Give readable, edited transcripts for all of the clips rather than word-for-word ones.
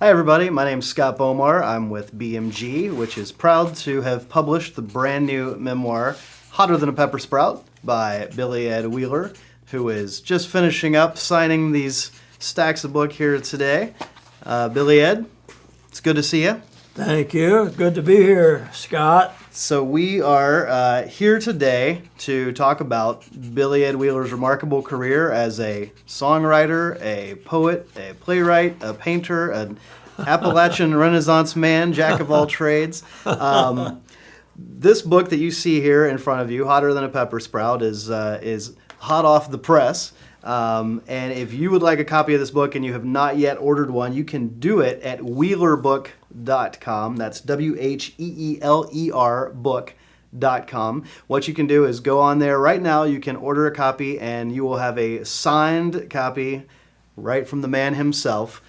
Hi everybody, my name's Scott Bomar. I'm with BMG, which is proud to have published the brand new memoir, Hotter Than a Pepper Sprout, by Billy Ed Wheeler, who is just finishing up signing these stacks of book here today. Billy Ed, it's good to see you. Thank you. Good to be here, Scott. So we are here today to talk about Billy Ed Wheeler's remarkable career as a songwriter, a poet, a playwright, a painter, an Appalachian Renaissance man, jack of all trades. This book that you see here in front of you, Hotter Than a Pepper Sprout, is hot off the press. And if you would like a copy of this book and you have not yet ordered one, you can do it at wheelerbook.com. That's WHEELER book.com. What you can do is go on there right now. You can order a copy and you will have a signed copy right from the man himself.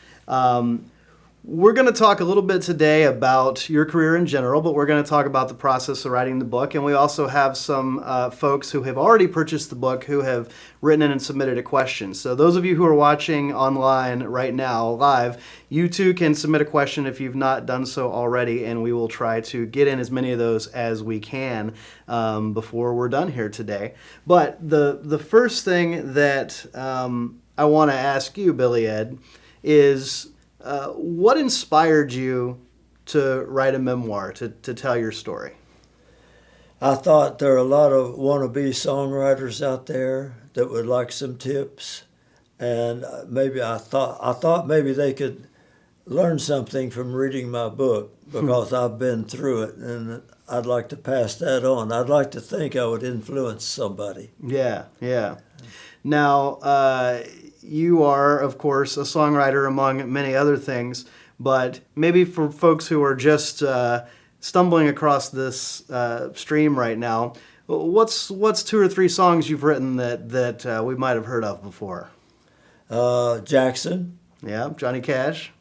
We're going to talk a little bit today about your career in general, but we're going to talk about the process of writing the book. And we also have some folks who have already purchased the book who have written in and submitted a question. So those of you who are watching online right now, live, you too can submit a question if you've not done so already, and we will try to get in as many of those as we can before we're done here today. But the first thing that I want to ask you, Billy Ed, is what inspired you to write a memoir, to tell your story? I thought there are a lot of wannabe songwriters out there that would like some tips, and maybe I thought maybe they could learn something from reading my book because I've been through it, and I'd like to pass that on. I'd like to think I would influence somebody. Yeah. Now, you are, of course, a songwriter among many other things, but maybe for folks who are just stumbling across this stream right now, what's 2 or 3 songs you've written that we might have heard of before? Jackson. Yeah, Johnny Cash.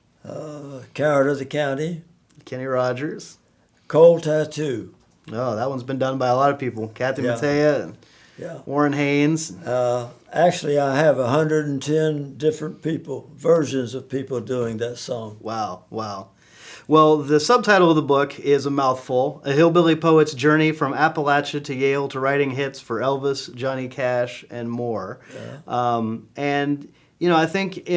Coward of the County. Kenny Rogers. Cold Tattoo. Oh, that one's been done by a lot of people. Kathy Yeah. Mattea and Warren Haynes. Actually, I have 110 different versions of people doing that song. Wow. Well, the subtitle of the book is a mouthful: A Hillbilly Poet's Journey from Appalachia to Yale to Writing Hits for Elvis, Johnny Cash, and more. Yeah. And, I think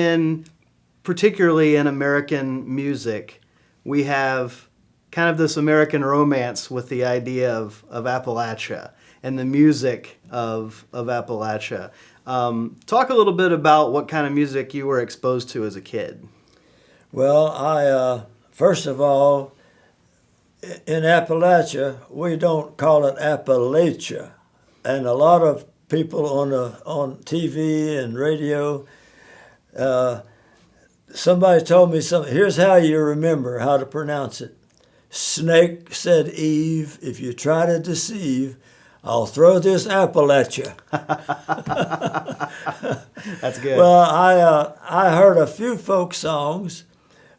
particularly in American music, we have kind of this American romance with the idea of Appalachia and the music of Appalachia. Talk a little bit about what kind of music you were exposed to as a kid. Well, I first of all, in Appalachia, we don't call it Appalachia, and a lot of people on TV and radio. Somebody told me something. Here's how you remember how to pronounce it. Snake said Eve, if you try to deceive, I'll throw this apple at you. That's good. Well, I heard a few folk songs,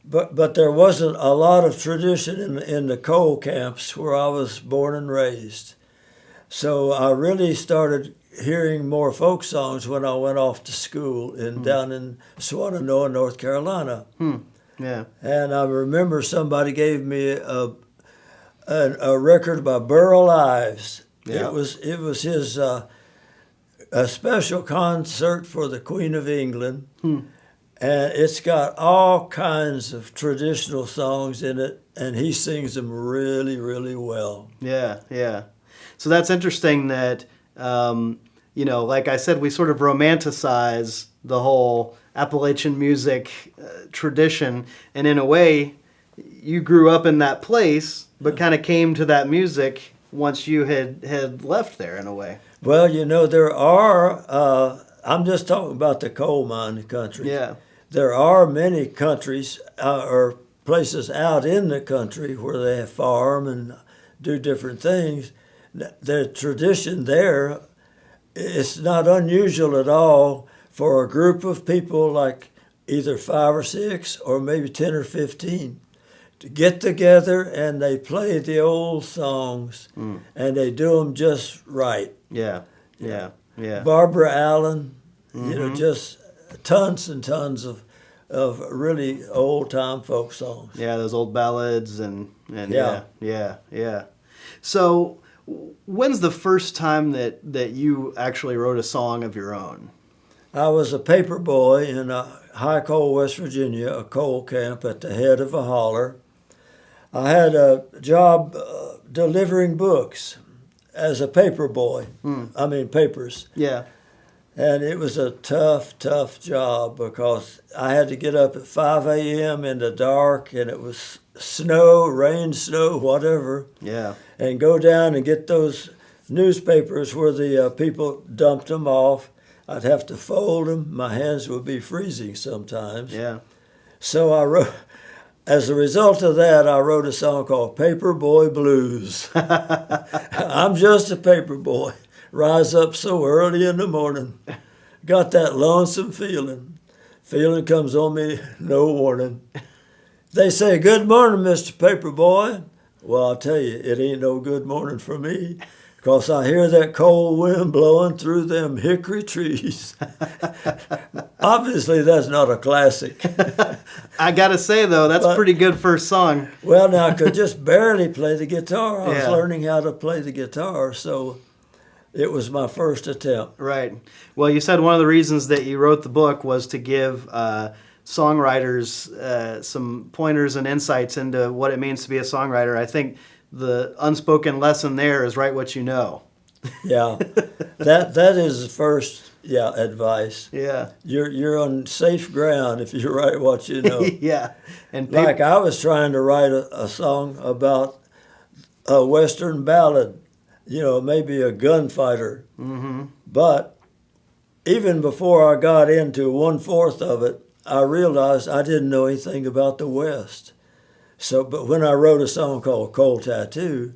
but there wasn't a lot of tradition in the coal camps where I was born and raised. So I really started hearing more folk songs when I went off to school down in Swannanoa, North Carolina. Yeah. And I remember somebody gave me a record by Burl Ives. Yeah. It was his a special concert for the Queen of England, and it's got all kinds of traditional songs in it, and he sings them really, really well. Yeah. So that's interesting that like I said, we sort of romanticize the whole Appalachian music tradition, and in a way, you grew up in that place, but kind of came to that music once you had left there, in a way. Well, there are, I'm just talking about the coal mine country. Yeah. There are many countries or places out in the country where they farm and do different things. The tradition there, it's not unusual at all for a group of people, like either 5 or 6 or maybe 10 or 15, to get together and they play the old songs and they do them just right. Yeah. Barbara Allen, just tons and tons of of really old-time folk songs. Yeah, those old ballads and Yeah. yeah. So, when's the first time that you actually wrote a song of your own? I was a paper boy in High Coal, West Virginia, a coal camp at the head of a holler. I had a job delivering books as a paper boy. I mean, papers. Yeah. And it was a tough, tough job because I had to get up at 5 a.m. in the dark, and it was snow, rain, snow, whatever, Yeah. and go down and get those newspapers where the people dumped them off. I'd have to fold them. My hands would be freezing sometimes. Yeah. So I wrote, as a result of that, I wrote a song called Paper Boy Blues. I'm just a paper boy. Rise up so early in the morning. Got that lonesome feeling. Feeling comes on me, no warning. They say, good morning, Mr. Paper Boy. Well, I'll tell you, it ain't no good morning for me, 'cause I hear that cold wind blowing through them hickory trees. Obviously, that's not a classic. I gotta say though, that's a pretty good first song. Well, now I could just barely play the guitar. I was Yeah. learning how to play the guitar, so it was my first attempt. Right. Well, you said one of the reasons that you wrote the book was to give songwriters some pointers and insights into what it means to be a songwriter. I think the unspoken lesson there is write what you know. Yeah, that is the first advice. Yeah. You're on safe ground if you write what you know. Yeah. And Like I was trying to write a song about a Western ballad, maybe a gunfighter. Mm-hmm. But even before I got into 1/4 of it, I realized I didn't know anything about the West. But when I wrote a song called Cold Tattoo,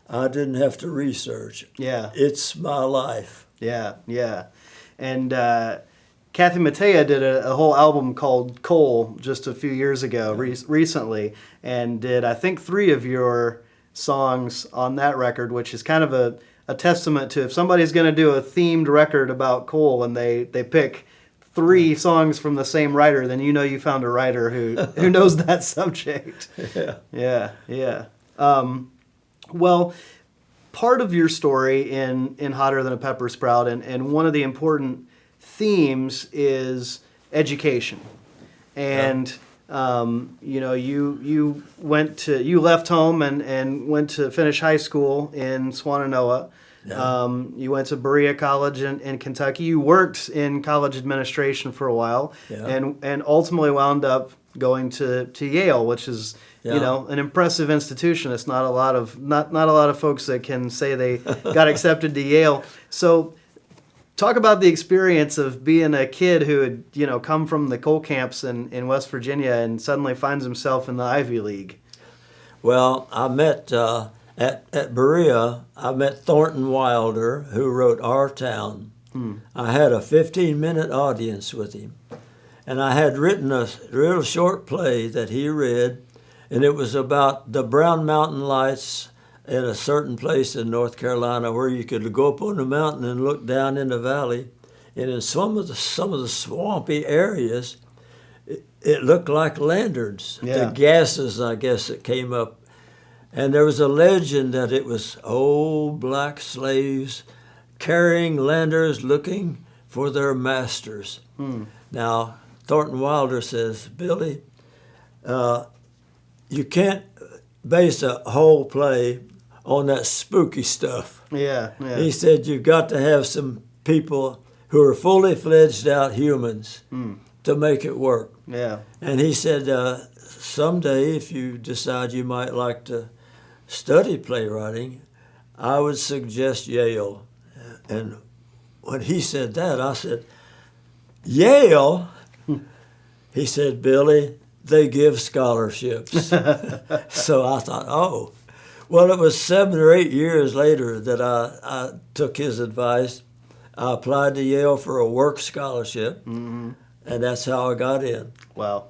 I didn't have to research. Yeah. It's my life. Yeah. Yeah. And Kathy Mattea did a whole album called Coal just a few years ago, recently, and did, I think, 3 of your songs on that record, which is kind of a testament to if somebody's going to do a themed record about coal and they pick 3 songs from the same writer, then you know you found a writer who knows that subject. Yeah. Yeah. Well, part of your story in Hotter Than a Pepper Sprout, and one of the important themes is education. And you left home and went to finish high school in Swannanoa. Yeah. You went to Berea College in Kentucky. You worked in college administration for a while, and ultimately wound up going to Yale, which is an impressive institution. It's not a lot of folks that can say they got accepted to Yale. So, talk about the experience of being a kid who had come from the coal camps in West Virginia and suddenly finds himself in the Ivy League. Well, I met at Berea. I met Thornton Wilder, who wrote Our Town. I had a 15-minute audience with him, and I had written a real short play that he read, and it was about the Brown Mountain Lights in a certain place in North Carolina where you could go up on the mountain and look down in the valley, and in some of the swampy areas, it looked like lanterns. Yeah. The gases, I guess, that came up. And there was a legend that it was old black slaves carrying lanterns looking for their masters. Now, Thornton Wilder says, Billy, you can't base a whole play on that spooky stuff. Yeah. He said you've got to have some people who are fully fledged out humans to make it work. Yeah. And he said, someday if you decide you might like to study playwriting, I would suggest Yale. And when he said that, I said, Yale? He said, Billy, they give scholarships. So I thought, oh. Well, it was 7 or 8 years later that I took his advice. I applied to Yale for a work scholarship, and that's how I got in. Wow.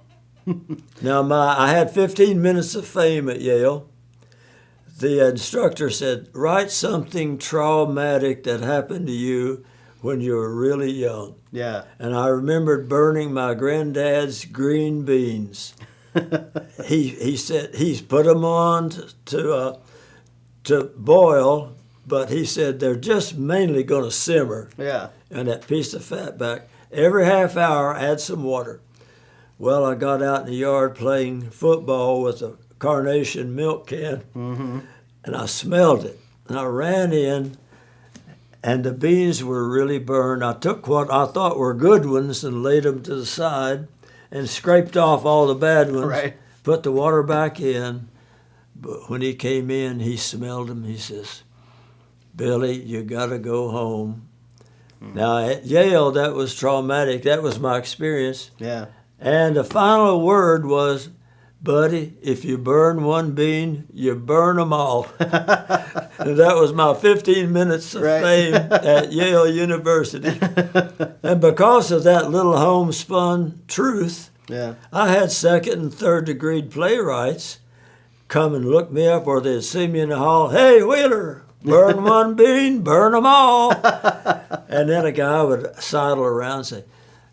Now, I had 15 minutes of fame at Yale. The instructor said, write something traumatic that happened to you when you were really young. Yeah. And I remembered burning my granddad's green beans. He said he's put them on to boil, but he said they're just mainly going to simmer. Yeah. And that piece of fat back. Every half hour, add some water. Well, I got out in the yard playing football with a Carnation milk can, and I smelled it. And I ran in, and the beans were really burned. I took what I thought were good ones and laid them to the side and scraped off all the bad ones, Right. put the water back in. But when he came in, he smelled them. He says, "Billy, you got to go home." Now, at Yale, that was traumatic. That was my experience. Yeah. And the final word was, "Buddy, if you burn one bean, you burn them all." And that was my 15 minutes of fame at Yale University. And because of that little homespun truth, Yeah. I had second and third degree playwrights come and look me up, or they'd see me in the hall. "Hey, Wheeler, burn one bean, burn them all." And then a guy would sidle around and say,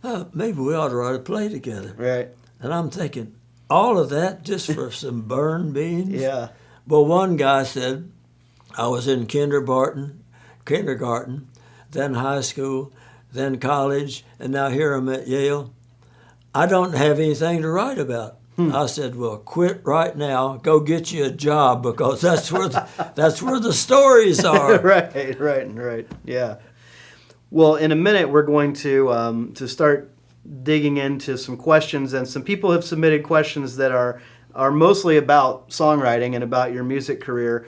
"Oh, maybe we ought to write a play together." Right. And I'm thinking, all of that just for some burned beans? Yeah. Well, one guy said, I was in kindergarten, then high school, then college, and now here I'm at Yale. I don't have anything to write about. I said, "Well, quit right now. Go get you a job, because that's where the stories are." Right. Yeah. Well, in a minute, we're going to start digging into some questions, and some people have submitted questions that are mostly about songwriting and about your music career.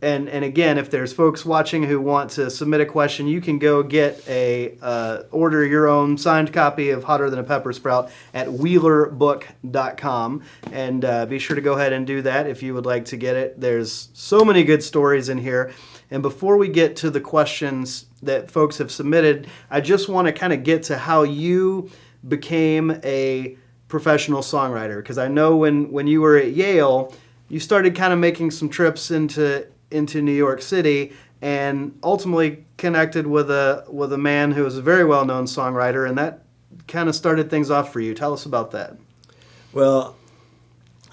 And again, if there's folks watching who want to submit a question, you can go get order your own signed copy of Hotter Than a Pepper Sprout at wheelerbook.com, and be sure to go ahead and do that if you would like to get it. There's so many good stories in here. And before we get to the questions that folks have submitted, I just want to kind of get to how you became a professional songwriter, because I know when you were at Yale, you started kind of making some trips into New York City, and ultimately connected with a man who is a very well-known songwriter, and that kind of started things off for you. Tell us about that. Well,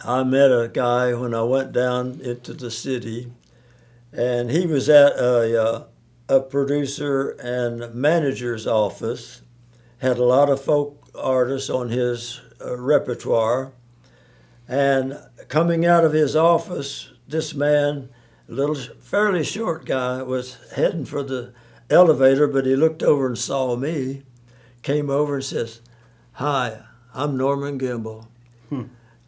I met a guy when I went down into the city, and he was at a producer and manager's office, had a lot of folk artists on his repertoire, and coming out of his office, this man, a little fairly short guy, was heading for the elevator, but he looked over and saw me, came over and says, "Hi, I'm Norman Gimbel."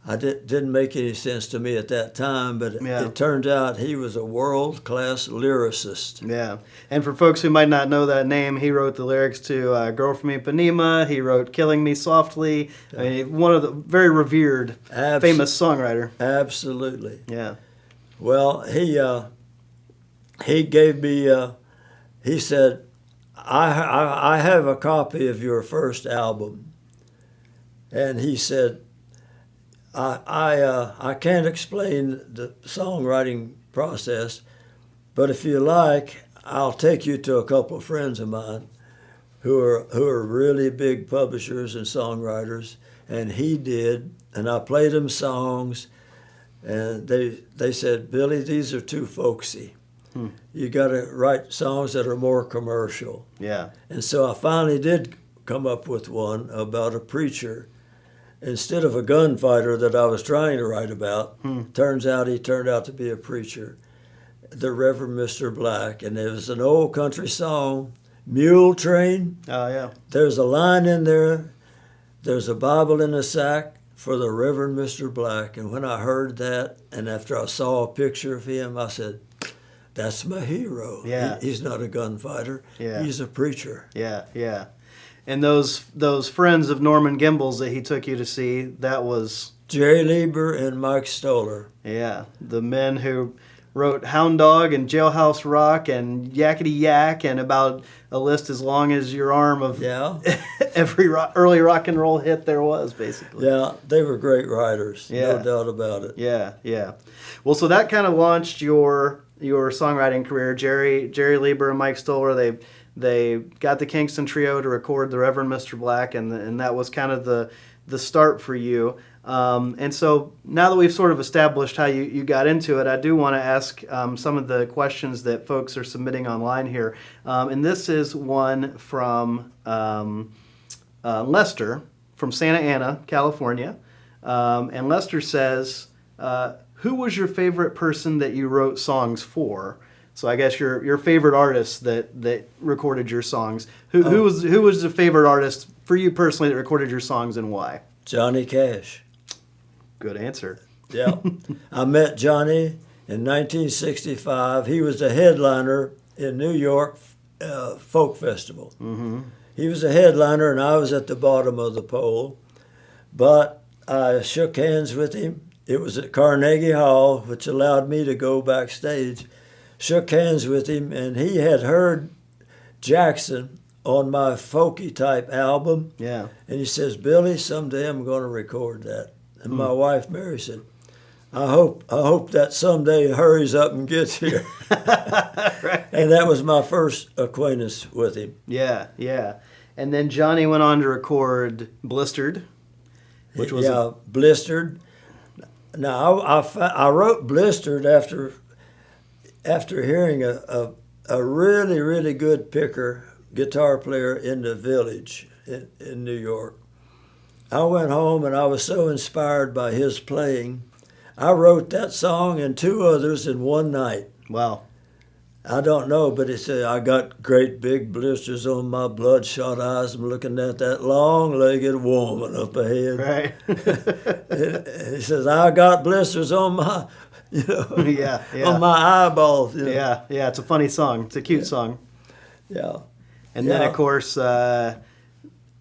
I didn't make any sense to me at that time, but it turned out he was a world-class lyricist. Yeah, and for folks who might not know that name, he wrote the lyrics to Girl from Ipanema. He wrote Killing Me Softly. I mean, one of the very revered, famous songwriter. Absolutely. Yeah. Well, he gave me, he said, I have a copy of your first album. And he said, I can't explain the songwriting process, but if you like, I'll take you to a couple of friends of mine who are really big publishers and songwriters. And he did, and I played them songs, and they said, "Billy, these are too folksy. You got to write songs that are more commercial." Yeah. And so I finally did come up with one about a preacher. Instead of a gunfighter that I was trying to write about, turns out he turned out to be a preacher, the Reverend Mr. Black. And it was an old country song, Mule Train. Oh, yeah. There's a line in there, "There's a Bible in a sack for the Reverend Mr. Black." And when I heard that, and after I saw a picture of him, I said, "That's my hero." Yeah. He's not a gunfighter. Yeah. He's a preacher. Yeah, yeah. And those friends of Norman Gimbel's that he took you to see, that was... Jerry Lieber and Mike Stoller. Yeah, the men who wrote Hound Dog and Jailhouse Rock and Yakety Yak and about a list as long as your arm of every early rock and roll hit there was, basically. Yeah, they were great writers, Yeah. no doubt about it. Yeah, yeah. Well, so that kind of launched your songwriting career. Jerry Lieber and Mike Stoller, they got the Kingston Trio to record the Reverend Mr. Black, and that was kind of the start for you. And so now that we've sort of established how you got into it, I do want to ask some of the questions that folks are submitting online here. And this is one from Lester from Santa Ana, California. And Lester says, who was your favorite person that you wrote songs for? So I guess your favorite artist that recorded your songs. Who was the favorite artist for you personally that recorded your songs, and why? Johnny Cash. Good answer. Yeah. I met Johnny in 1965. He was the headliner in New York Folk Festival. Mm-hmm. He was a headliner, and I was at the bottom of the pole. But I shook hands with him. It was at Carnegie Hall, which allowed me to go backstage. Shook hands with him, and he had heard Jackson on my folky type album. Yeah. And he says, Billy, someday I'm going to record that. And my wife Mary said, I hope that someday hurries up and gets here. Right. And that was my first acquaintance with him. Yeah, yeah. And then Johnny went on to record Blistered, which was Blistered. Now I wrote Blistered after hearing a really, really good guitar player in the Village in New York. I went home and I was so inspired by his playing. I wrote that song and two others in one night. Wow. I don't know, but he said, I got great big blisters on my bloodshot eyes. I'm looking at that long-legged woman up ahead. Right. He says, I got blisters on my, yeah. on my eyeballs. Yeah, it's a funny song. It's a cute song. Yeah. And then, of course,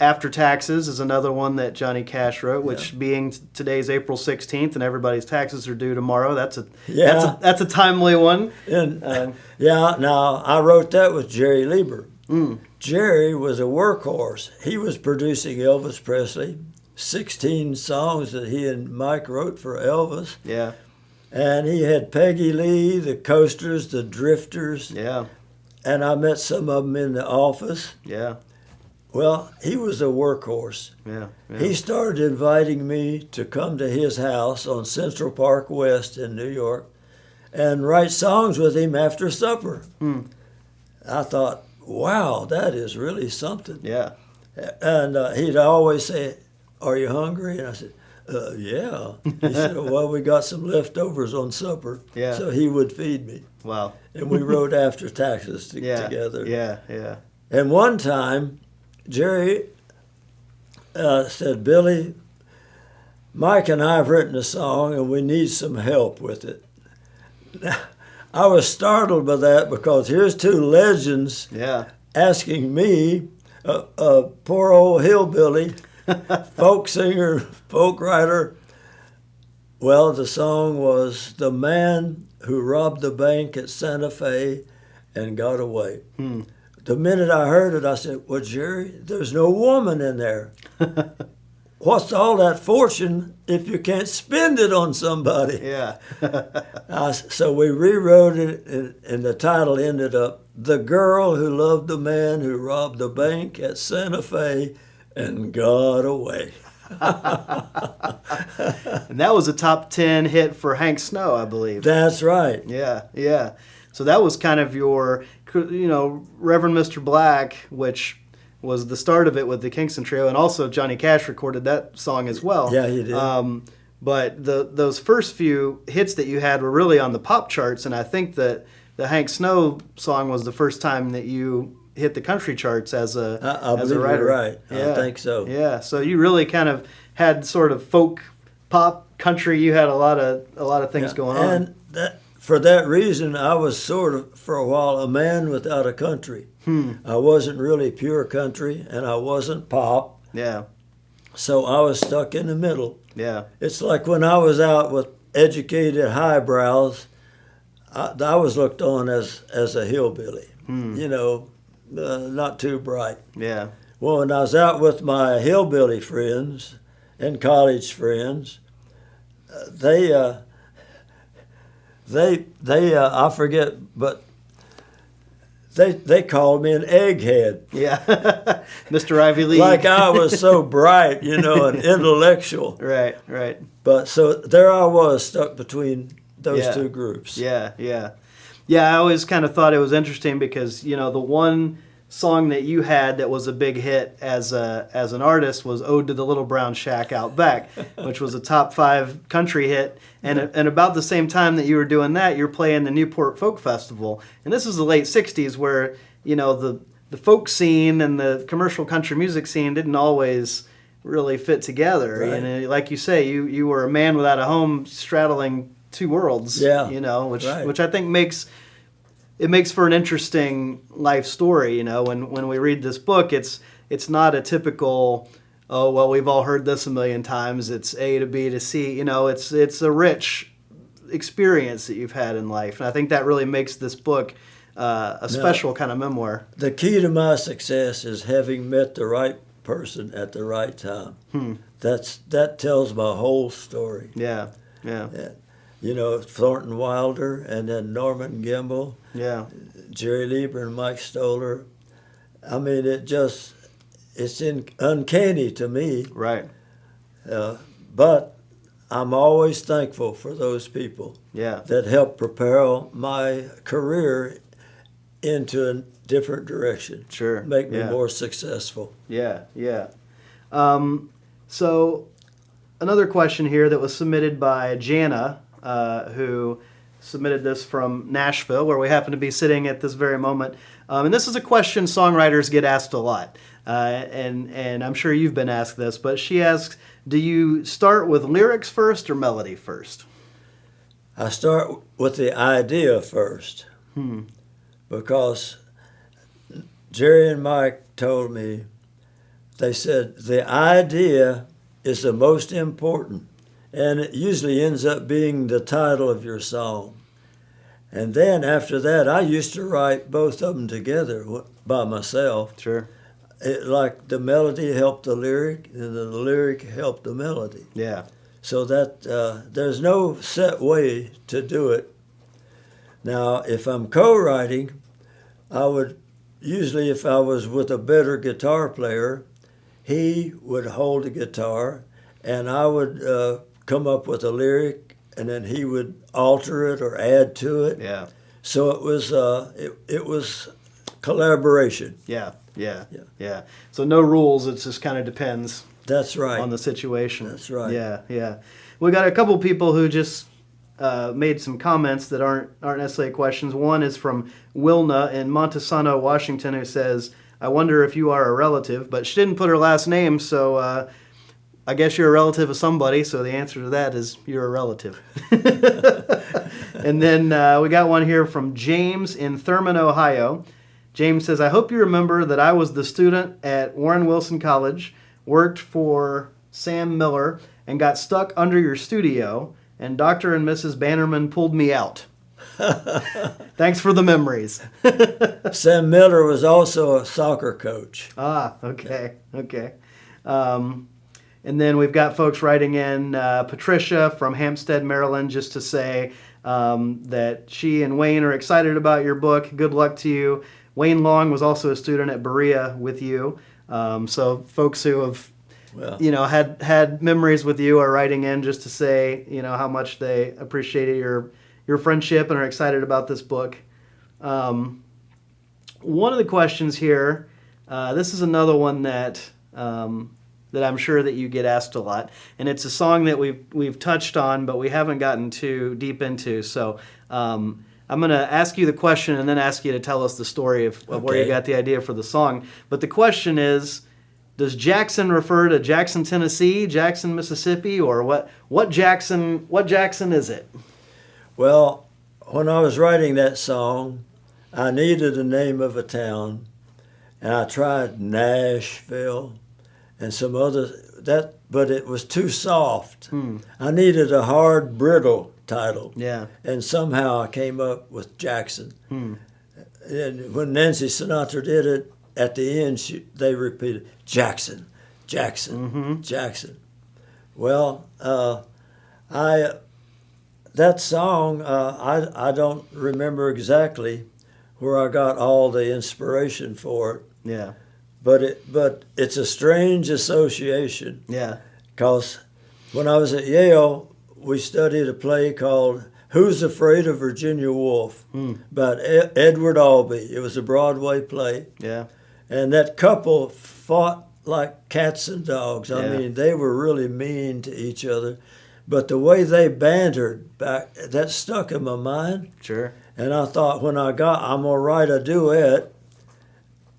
After Taxes is another one that Johnny Cash wrote, which being today's April 16th and everybody's taxes are due tomorrow, that's a timely one. And now I wrote that with Jerry Lieber. Jerry was a workhorse. He was producing Elvis Presley, 16 songs that he and Mike wrote for Elvis. Yeah. And he had Peggy Lee, the Coasters, the Drifters. Yeah. And I met some of them in the office. Yeah. Well, he was a workhorse. Yeah. He started inviting me to come to his house on Central Park West in New York and write songs with him after supper. I thought, wow, that is really something. Yeah. And he'd always say, are you hungry? And I said, yeah. He said, well, we got some leftovers on supper. Yeah. So he would feed me. Wow. And we wrote After Taxes together. Yeah. And one time, Jerry said, Billy, Mike and I have written a song and we need some help with it. Now, I was startled by that because here's two legends asking me, a poor old hillbilly, folk singer, folk writer. Well, the song was The Man Who Robbed the Bank at Santa Fe and Got Away. The minute I heard it, I said, well, Jerry, there's no woman in there. What's all that fortune if you can't spend it on somebody? Yeah. So we rewrote it, and the title ended up, The Girl Who Loved the Man Who Robbed the Bank at Santa Fe and Got Away. And that was a top 10 hit for Hank Snow, I believe. That's right. Yeah. So that was kind of your, Reverend Mr. Black, which was the start of it with the Kingston Trio, and also Johnny Cash recorded that song as well. Yeah, he did. But those first few hits that you had were really on the pop charts, and I think that the Hank Snow song was the first time that you hit the country charts as a writer. You're right. Yeah. I think so. Yeah. So you really kind of had sort of folk, pop, country. You had a lot of things going on. And for that reason, I was sort of, for a while, a man without a country. I wasn't really pure country, and I wasn't pop. Yeah. So I was stuck in the middle. Yeah. It's like when I was out with educated highbrows, I was looked on as a hillbilly, not too bright. Yeah. Well, when I was out with my hillbilly friends and college friends, I forget, but they called me an egghead. Yeah. Mr. Ivy League. Like I was so bright, you know, and intellectual. Right, right. But so there I was stuck between those Yeah. two groups. Yeah, yeah. Yeah, I always kind of thought it was interesting because, you know, the one song that you had that was a big hit as an artist was Ode to the Little Brown Shack Out Back, which was a top 5 country hit. And about the same time that you were doing that, you're playing the Newport Folk Festival. And this was the late 60s where, you know, the folk scene and the commercial country music scene didn't always really fit together. Right. And like you say, you were a man without a home straddling two worlds, Yeah. you know, which Right. which I think makes for an interesting life story. You know, when we read this book, it's not a typical, oh well, we've all heard this a million times. It's A to B to C. You know, it's a rich experience that you've had in life, and I think that really makes this book a special kind of memoir. The key to my success is having met the right person at the right time. That tells my whole story. Yeah, yeah, And, you know, Thornton Wilder, and then Norman Gimbel, yeah, Jerry Lieber, and Mike Stoller. I mean, it's uncanny to me, right. but I'm always thankful for those people Yeah, that helped propel my career into a different direction. sure. Make me Yeah. more successful. Yeah, yeah. So another question here that was submitted by Jana, who submitted this from Nashville, where we happen to be sitting at this very moment. And this is a question songwriters get asked a lot. And I'm sure you've been asked this, but she asks, do you start with lyrics first or melody first? I start with the idea first, because Jerry and Mike told me, they said, the idea is the most important, and it usually ends up being the title of your song. And then after that, I used to write both of them together by myself. Sure. Like the melody helped the lyric, and the lyric helped the melody. Yeah. So that there's no set way to do it. Now, if I'm co-writing, I would usually, if I was with a better guitar player, he would hold the guitar, and I would come up with a lyric, and then he would alter it or add to it. Yeah. So it was collaboration. Yeah. Yeah. Yeah. Yeah. So no rules. It just kind of depends That's right. on the situation. That's right. Yeah. Yeah. We got a couple people who just made some comments that aren't necessarily questions. One is from Wilna in Montesano, Washington, who says, I wonder if you are a relative, but she didn't put her last name, so I guess you're a relative of somebody, so the answer to that is you're a relative. And then we got one here from James in Thurman, Ohio. James says, I hope you remember that I was the student at Warren Wilson College, worked for Sam Miller, and got stuck under your studio, and Dr. and Mrs. Bannerman pulled me out. Thanks for the memories. Sam Miller was also a soccer coach. Ah, okay, okay. And then we've got folks writing in, Patricia from Hampstead, Maryland, just to say that she and Wayne are excited about your book. Good luck to you. Wayne Long was also a student at Berea with you. So folks who have, had memories with you are writing in just to say, how much they appreciated your friendship and are excited about this book. One of the questions here, this is another one that I'm sure that you get asked a lot, and it's a song that we've touched on, but we haven't gotten too deep into. So I'm going to ask you the question and then ask you to tell us the story of where you got the idea for the song. But the question is, does Jackson refer to Jackson, Tennessee, Jackson, Mississippi, or what Jackson is it? Well, when I was writing that song, I needed the name of a town, and I tried Nashville and some other but it was too soft. I needed a hard, brittle title. Yeah. And somehow I came up with Jackson. And when Nancy Sinatra did it, at the end they repeated Jackson, Jackson, Jackson. Well, that song I don't remember exactly where I got all the inspiration for it. Yeah. But it's a strange association. Yeah. Because when I was at Yale, we studied a play called Who's Afraid of Virginia Woolf about Edward Albee. It was a Broadway play. Yeah. And that couple fought like cats and dogs. I Yeah. mean, they were really mean to each other. But the way they bantered back, that stuck in my mind. Sure. And I thought, I'm going to write a duet.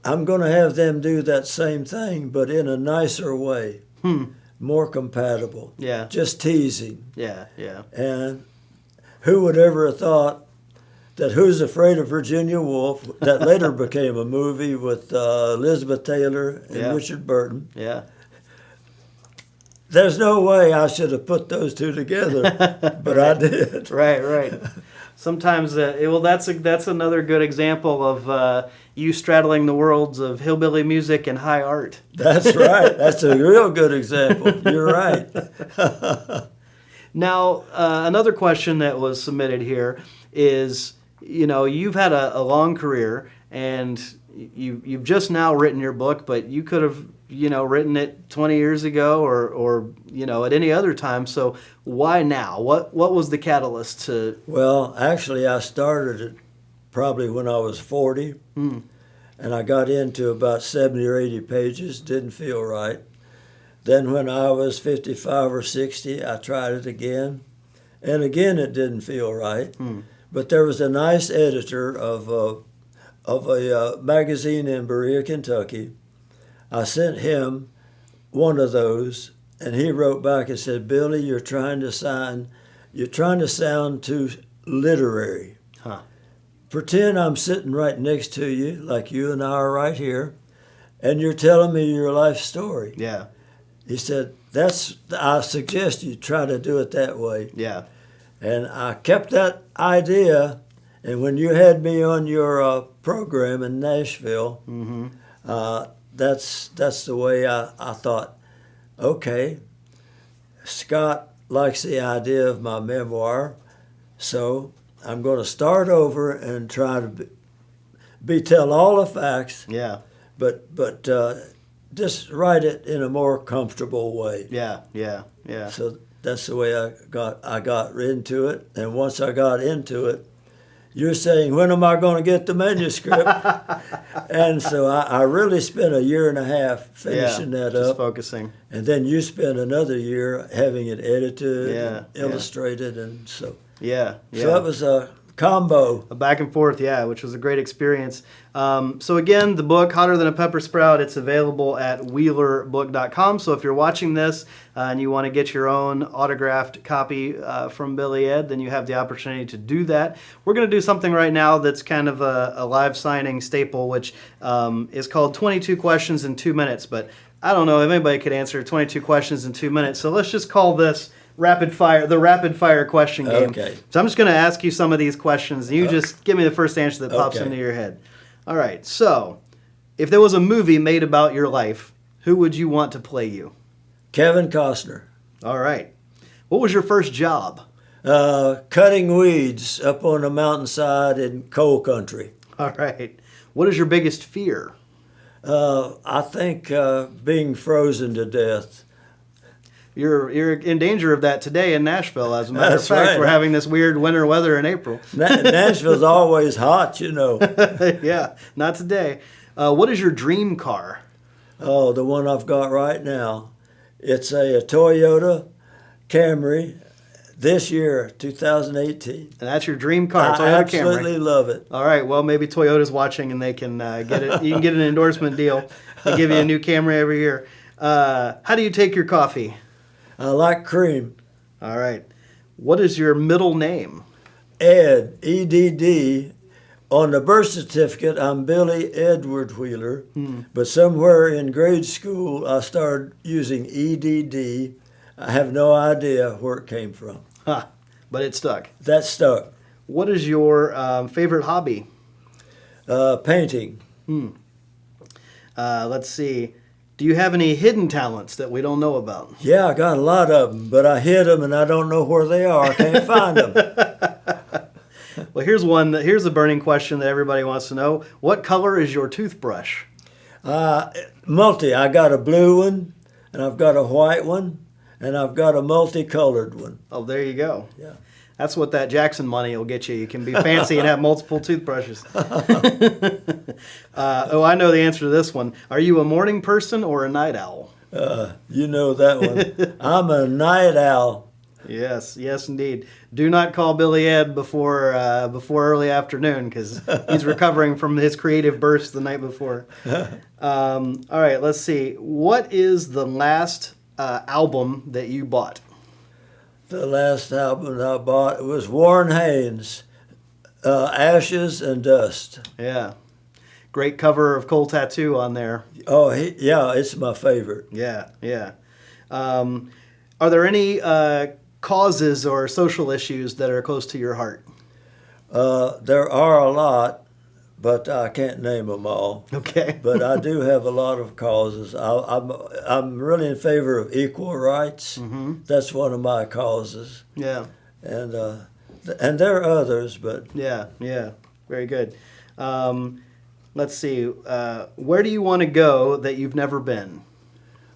I'm going to have them do that same thing, but in a nicer way. More compatible. Yeah. Just teasing. Yeah. Yeah. And who would ever have thought that Who's Afraid of Virginia Woolf, that later became a movie with Elizabeth Taylor and Yeah. Richard Burton. Yeah. There's no way I should have put those two together, but I did. Right. Right. Sometimes, that's another good example of you straddling the worlds of hillbilly music and high art. That's right. That's a real good example. You're right. Now, another question that was submitted here is, you've had a long career, and you've just now written your book, but you could have, written it 20 years ago or at any other time. So why now? What was the catalyst to? Well, actually, I started it probably when I was 40, and I got into about 70 or 80 pages, didn't feel right. Then when I was 55 or 60, I tried it again, and again it didn't feel right. But there was a nice editor of a magazine in Berea, Kentucky. I sent him one of those, and he wrote back and said, "Billy, you're trying to sound too literary. Huh. Pretend I'm sitting right next to you, like you and I are right here, and you're telling me your life story." Yeah. He said, I suggest you try to do it that way. Yeah. And I kept that idea, and when you had me on your program in Nashville, that's the way I thought, okay, Scott likes the idea of my memoir, so I'm going to start over and try to tell all the facts, Yeah. but just write it in a more comfortable way. Yeah. Yeah. Yeah. So that's the way I got into it. And once I got into it, you're saying, when am I going to get the manuscript? And so I really spent a year and a half finishing that just up. focusing. And then you spent another year having it edited, and Yeah. illustrated, and so. Yeah. Yeah. So that was a combo. A back and forth, which was a great experience. So again, the book, Hotter Than a Pepper Sprout, it's available at wheelerbook.com. So if you're watching this and you want to get your own autographed copy from Billy Ed, then you have the opportunity to do that. We're going to do something right now that's kind of a live signing staple, which is called 22 Questions in 2 Minutes. But I don't know if anybody could answer 22 questions in 2 minutes. So let's just call this the rapid fire question game. Okay. So I'm just going to ask you some of these questions, and you just give me the first answer that pops Okay. into your head. All right. So, if there was a movie made about your life, who would you want to play you? Kevin Costner. All right. What was your first job? Cutting weeds up on the mountainside in coal country. All right. What is your biggest fear? I think being frozen to death. You're in danger of that today in Nashville. As a matter That's of fact, right. we're having this weird winter weather in April. Nashville's always hot, you know. Yeah, not today. What is your dream car? Oh, the one I've got right now. It's a Toyota Camry this year, 2018. And that's your dream car, I Toyota absolutely Camry. love it. All right. Well, maybe Toyota's watching and they can get it. You can get an endorsement deal. They give you a new Camry every year. How do you take your coffee? I like cream. All right. What is your middle name? Ed, E-D-D. On the birth certificate, I'm Billy Edward Wheeler, but somewhere in grade school, I started using E-D-D. I have no idea where it came from. Huh. But it stuck. That stuck. What is your favorite hobby? Painting. Let's see. Do you have any hidden talents that we don't know about? Yeah, I got a lot of them, but I hid them and I don't know where they are. I can't find them. Well, here's a burning question that everybody wants to know. What color is your toothbrush? Multi. I got a blue one, and I've got a white one, and I've got a multicolored one. Oh, there you go. Yeah. That's what that Jackson money will get you. You can be fancy and have multiple toothbrushes. I know the answer to this one. Are you a morning person or a night owl? You know that one. I'm a night owl. Yes, indeed. Do not call Billy Ed before early afternoon because he's recovering from his creative burst the night before. All right, let's see. What is the last album that you bought? The last album I bought was Warren Haynes, Ashes and Dust. Yeah. Great cover of Coal Tattoo on there. Oh, yeah, it's my favorite. Yeah. Are there any causes or social issues that are close to your heart? There are a lot, but I can't name them all. Okay. But I do have a lot of causes. I'm really in favor of equal rights. Mm-hmm. That's one of my causes. Yeah. And there are others, but yeah, very good. Let's see. Where do you want to go that you've never been?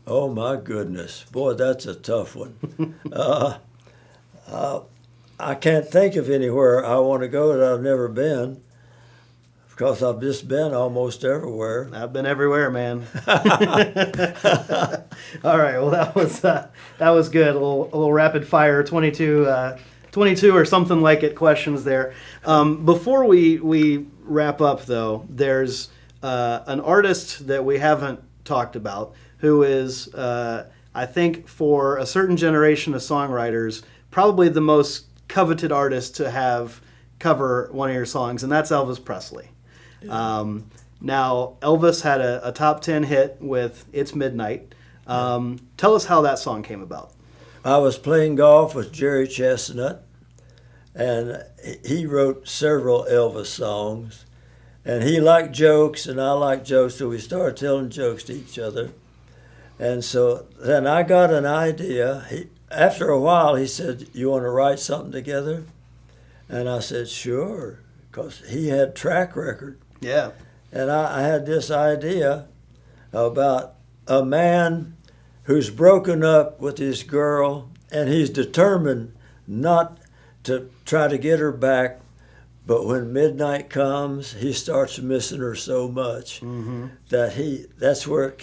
Oh my goodness, boy, that's a tough one. I can't think of anywhere I want to go that I've never been. Because I've just been almost everywhere. I've been everywhere, man. All right, well that was good. A little rapid fire 22 or something like it questions there. Before we wrap up though, there's an artist that we haven't talked about who is I think for a certain generation of songwriters probably the most coveted artist to have cover one of your songs, and that's Elvis Presley. Now, Elvis had a top 10 hit with It's Midnight. Tell us how that song came about. I was playing golf with Jerry Chestnut, and he wrote several Elvis songs. And he liked jokes, and I liked jokes, so we started telling jokes to each other. And so then I got an idea. After a while, he said, "You want to write something together?" And I said, "Sure," because he had track record. Yeah. And I had this idea about a man who's broken up with his girl, and he's determined not to try to get her back, but when midnight comes, he starts missing her so much that that's where it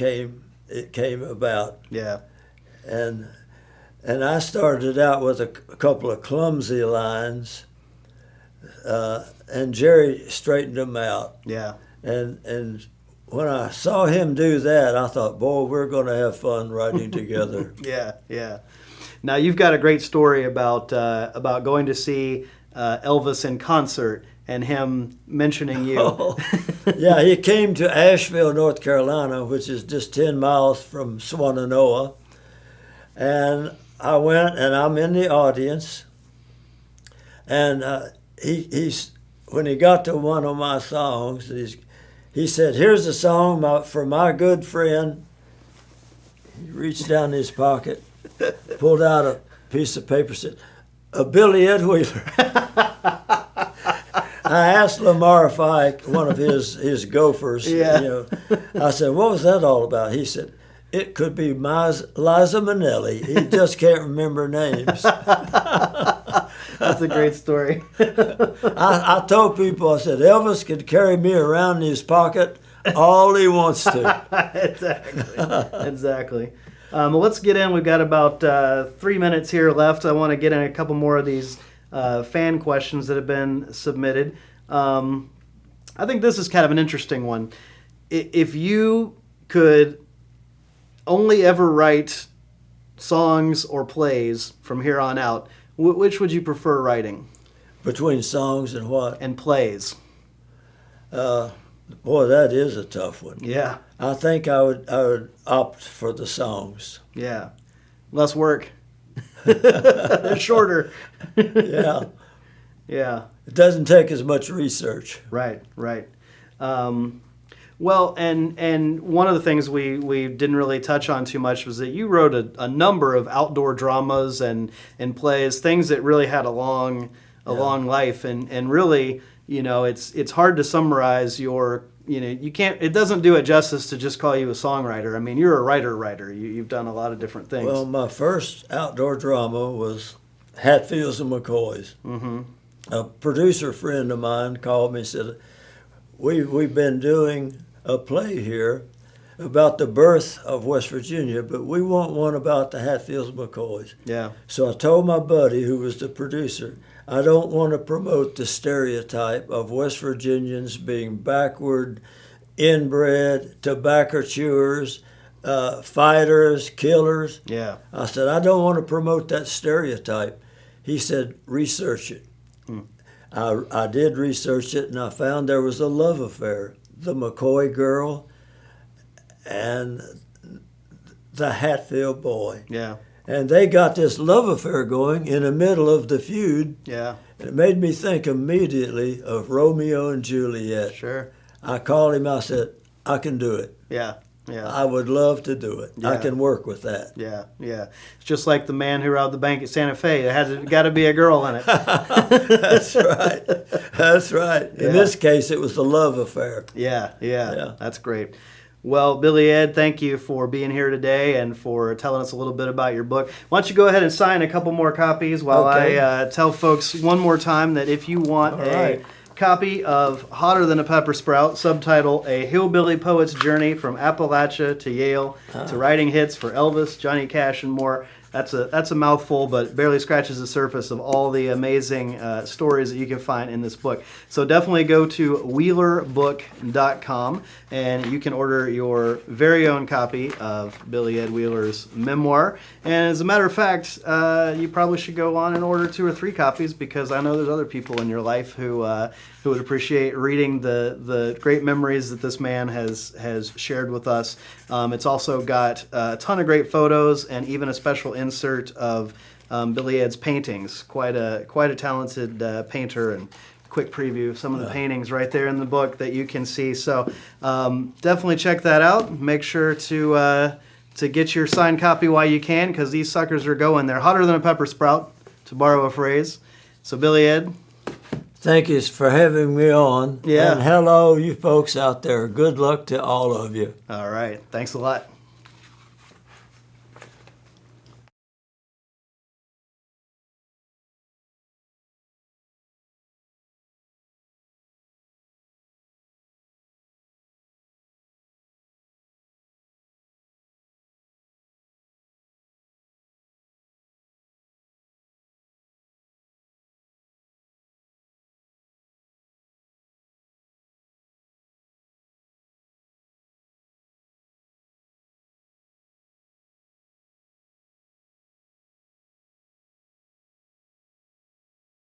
came about. Yeah. And I started out with a couple of clumsy lines, and Jerry straightened them out. Yeah. And when I saw him do that, I thought, boy, we're going to have fun writing together. Yeah. Now you've got a great story about going to see Elvis in concert and him mentioning you. Oh, yeah, he came to Asheville, North Carolina, which is just 10 miles from Swannanoa. And I went, and I'm in the audience. And when he got to one of my songs, he said, "Here's a song for my good friend." He reached down in his pocket, pulled out a piece of paper, said, "A Billy Ed Wheeler." I asked Lamar Fike, one of his gophers, I said, "What was that all about?" He said, "It could be Liza Minnelli. He just can't remember names." That's a great story. I told people, I said, Elvis could carry me around in his pocket all he wants to. Exactly. Well, let's get in. We've got about 3 minutes here left. I want to get in a couple more of these fan questions that have been submitted. I think this is kind of an interesting one. If you could only ever write songs or plays from here on out, which would you prefer writing? Between songs and what? And plays. Boy, that is a tough one. Yeah. I think I would opt for the songs. Yeah. Less work. Shorter. Yeah. Yeah. It doesn't take as much research. Right. Well, and one of the things we didn't really touch on too much was that you wrote a number of outdoor dramas and plays, things that really had a long long life, and really, you know, it's hard to summarize your, you know, you can't, it doesn't do it justice to just call you a songwriter. I mean, you're a writer. You've done a lot of different things. Well, my first outdoor drama was Hatfields and McCoys. Mm-hmm. A producer friend of mine called me and said, we've been doing a play here about the birth of West Virginia, but we want one about the Hatfields and McCoys. Yeah. So I told my buddy, who was the producer, I don't want to promote the stereotype of West Virginians being backward, inbred, tobacco chewers, fighters, killers. Yeah. I said, I don't want to promote that stereotype. He said, research it. I did research it, and I found there was a love affair. The McCoy girl and the Hatfield boy. Yeah. And they got this love affair going in the middle of the feud. Yeah. And it made me think immediately of Romeo and Juliet. Sure. I called him, I said, I can do it. Yeah. Yeah. I would love to do it. Yeah. I can work with that. Yeah, yeah. It's just like the man who robbed the bank at Santa Fe. It got to be a girl in it. That's right. That's right. Yeah. In this case, it was the love affair. Yeah, yeah, Yeah. That's great. Well, Billy Ed, thank you for being here today and for telling us a little bit about your book. Why don't you go ahead and sign a couple more copies while Okay. I tell folks one more time that if you want All right. copy of Hotter Than a Pepper Sprout, subtitle A Hillbilly Poet's Journey from Appalachia to Yale to Writing Hits for Elvis, Johnny Cash, and more. That's a mouthful, but barely scratches the surface of all the amazing stories that you can find in this book. So definitely go to wheelerbook.com and you can order your very own copy of Billy Ed Wheeler's memoir. And as a matter of fact, you probably should go on and order 2 or 3 copies, because I know there's other people in your life who would appreciate reading the great memories that this man has shared with us. It's also got a ton of great photos and even a special insert of Billy Ed's paintings. Quite a talented painter, and quick preview of some of the paintings right there in the book that you can see. So definitely check that out. Make sure to get your signed copy while you can, because these suckers are going. They're hotter than a pepper sprout, to borrow a phrase. So Billy Ed, Thank you for having me on. Yeah. And hello, you folks out there. Good luck to all of you. all right. Thanks a lot.